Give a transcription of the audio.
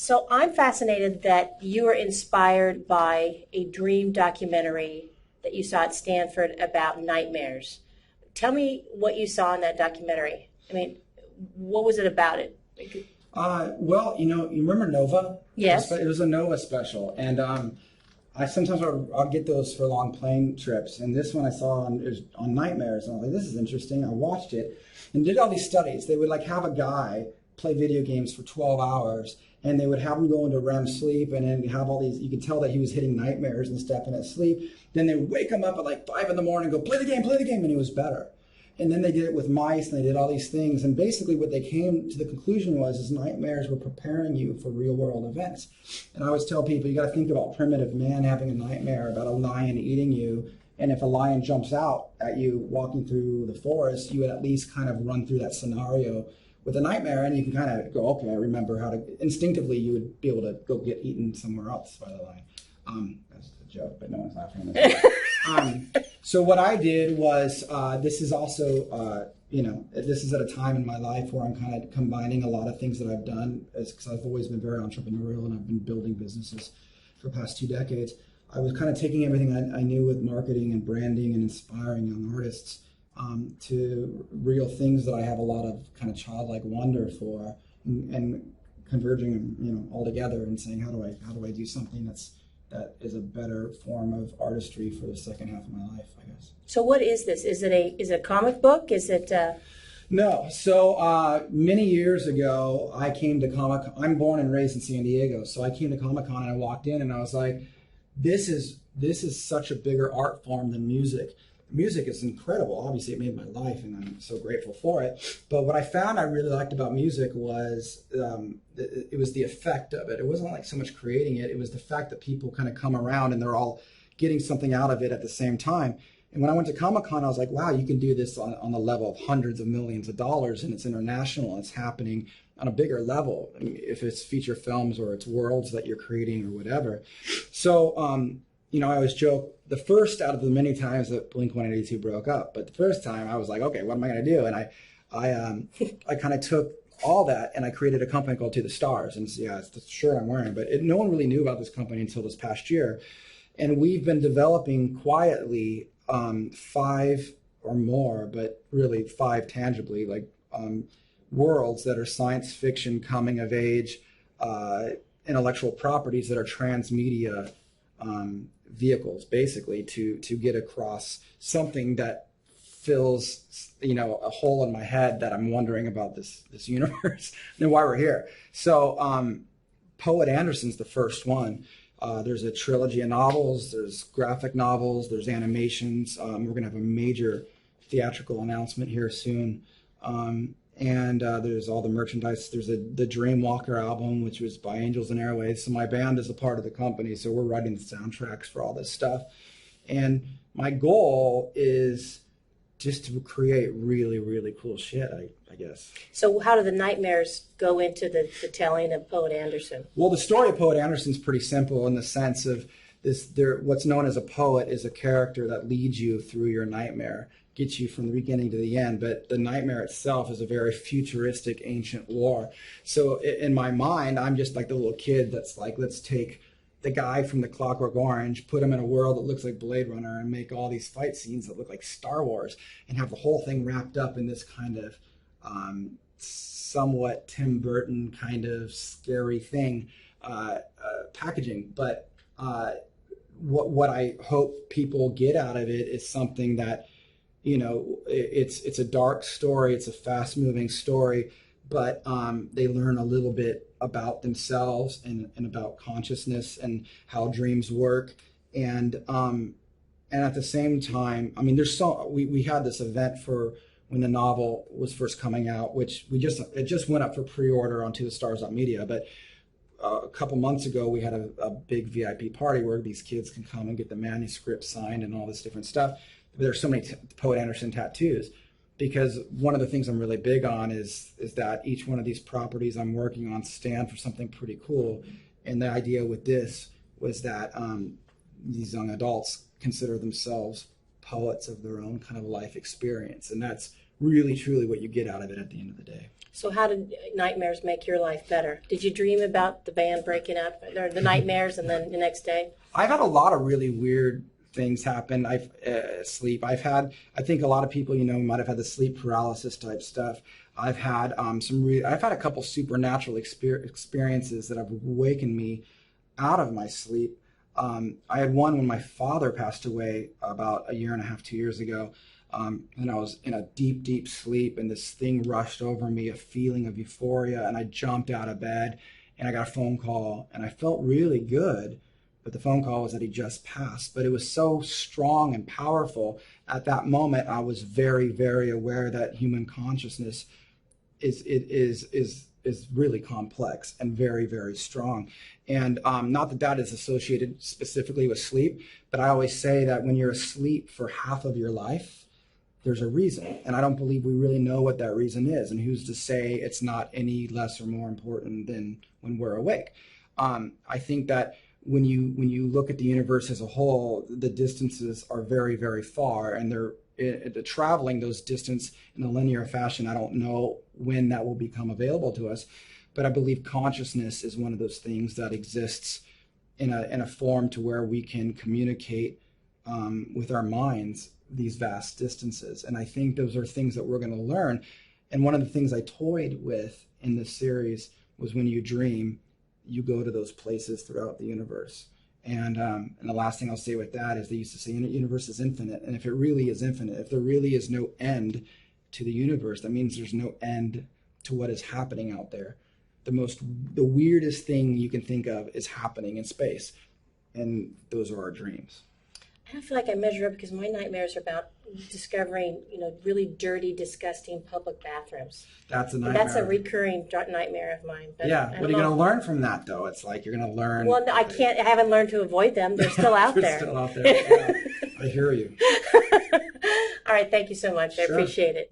So I'm fascinated that you were inspired by a dream documentary that you saw at Stanford about nightmares. Tell me what you saw in that documentary. I mean, what was it about it? Well, you remember Nova? Yes. It was a Nova special, and I sometimes I'll get those for long plane trips. And this one I saw on nightmares, and I was like, this is interesting. I watched it and did all these studies. They would like have a guy play video games for 12 hours, and they would have him go into REM sleep, and then have all these. You could tell that he was hitting nightmares and stuff in his sleep. Then they would wake him up at like 5 in the morning, and go play the game, and he was better. And then they did it with mice, and they did all these things. And basically what they came to the conclusion was is nightmares were preparing you for real world events. And I always tell people, you got to think about primitive man having a nightmare about a lion eating you. And if a lion jumps out at you walking through the forest, you would at least kind of run through that scenario with a nightmare. And you can kind of go, okay, I remember how to, instinctively you would be able to go get eaten somewhere else by the lion. That's a joke, but no one's laughing at that. So what I did was, this is also, this is at a time in my life where I'm kind of combining a lot of things that I've done, because I've always been very entrepreneurial and I've been building businesses for the past 2 decades. I was kind of taking everything I knew with marketing and branding and inspiring young artists to real things that I have a lot of kind of childlike wonder for, and converging them, all together and saying, how do I do something that is a better form of artistry for the second half of my life, I guess. So what is this? Is it a comic book? Is it? No. So many years ago, I came to Comic-Con. I'm born and raised in San Diego, so I came to Comic-Con and I walked in and I was like, this is such a bigger art form than music. Music is incredible. Obviously, it made my life, and I'm so grateful for it. But what I found I really liked about music was it was the effect of it. It wasn't like so much creating it. It was the fact that people kind of come around and they're all getting something out of it at the same time. And when I went to Comic-Con, I was like, wow, you can do this on the level of hundreds of millions of dollars, and it's international, and it's happening on a bigger level, if it's feature films or it's worlds that you're creating or whatever. So, I always joke, the first out of the many times that Blink-182 broke up, but the first time I was like, okay, what am I going to do? And I kind of took all that and I created a company called To the Stars. And yeah, it's the shirt I'm wearing, but no one really knew about this company until this past year. And we've been developing quietly 5 or more, but really 5 tangibly, like worlds that are science fiction, coming of age, intellectual properties that are transmedia vehicles, basically, to get across something that fills a hole in my head that I'm wondering about this universe and why we're here. So Poet Anderson's the first one. There's a trilogy of novels, there's graphic novels, there's animations. We're going to have a major theatrical announcement here soon. And there's all the merchandise. There's the Dreamwalker album, which was by Angels and Airwaves. So my band is a part of the company, so we're writing the soundtracks for all this stuff. And my goal is just to create really, really cool shit, I guess. So how do the nightmares go into the telling of Poet Anderson? Well, the story of Poet Anderson is pretty simple in the sense of what's known as a poet is a character that leads you through your nightmare, gets you from the beginning to the end, but the nightmare itself is a very futuristic ancient lore. So in my mind, I'm just like the little kid that's like, let's take the guy from the Clockwork Orange, put him in a world that looks like Blade Runner, and make all these fight scenes that look like Star Wars, and have the whole thing wrapped up in this kind of somewhat Tim Burton kind of scary thing packaging. But what I hope people get out of it is something that, it's a dark story, it's a fast-moving story, but they learn a little bit about themselves and about consciousness and how dreams work. And at the same time, I mean, we had this event for when the novel was first coming out, which it just went up for pre-order on tothestars.media, but a couple months ago, we had a big VIP party where these kids can come and get the manuscript signed and all this different stuff. There's so many Poet Anderson tattoos, because one of the things I'm really big on is that each one of these properties I'm working on stand for something pretty cool. And the idea with this was that these young adults consider themselves poets of their own kind of life experience. And that's really, truly what you get out of it at the end of the day. So how did nightmares make your life better? Did you dream about the band breaking up, or the nightmares, and then the next day? I've had a lot of really weird things happen. Sleep. I think a lot of people, might have had the sleep paralysis type stuff. I've had I've had a couple supernatural experiences that have awakened me out of my sleep. I had one when my father passed away about a year and a half, 2 years ago. And I was in a deep, deep sleep, and this thing rushed over me, a feeling of euphoria, and I jumped out of bed, and I got a phone call, and I felt really good, but the phone call was that he just passed. But it was so strong and powerful. At that moment, I was very, very aware that human consciousness is really complex and very, very strong. And not that that is associated specifically with sleep, but I always say that when you're asleep for half of your life, there's a reason. And I don't believe we really know what that reason is. And who's to say it's not any less or more important than when we're awake? I think that when you look at the universe as a whole, the distances are very, very far, and they're traveling those distance in a linear fashion. I don't know when that will become available to us, but I believe consciousness is one of those things that exists in a form to where we can communicate with our minds these vast distances. And I think those are things that we're going to learn. And one of the things I toyed with in this series was when you dream, you go to those places throughout the universe. And the last thing I'll say with that is they used to say the universe is infinite. And if it really is infinite, if there really is no end to the universe, that means there's no end to what is happening out there. The weirdest thing you can think of is happening in space. And those are our dreams. I don't feel like I measure up because my nightmares are about discovering, really dirty, disgusting public bathrooms. That's a nightmare. That's a recurring nightmare of mine. But yeah, what are you going to learn from that, though? It's like you're going to learn. Well, no, I haven't learned to avoid them. They're still out there. They're still out there. Yeah, I hear you. All right, thank you so much. I appreciate it.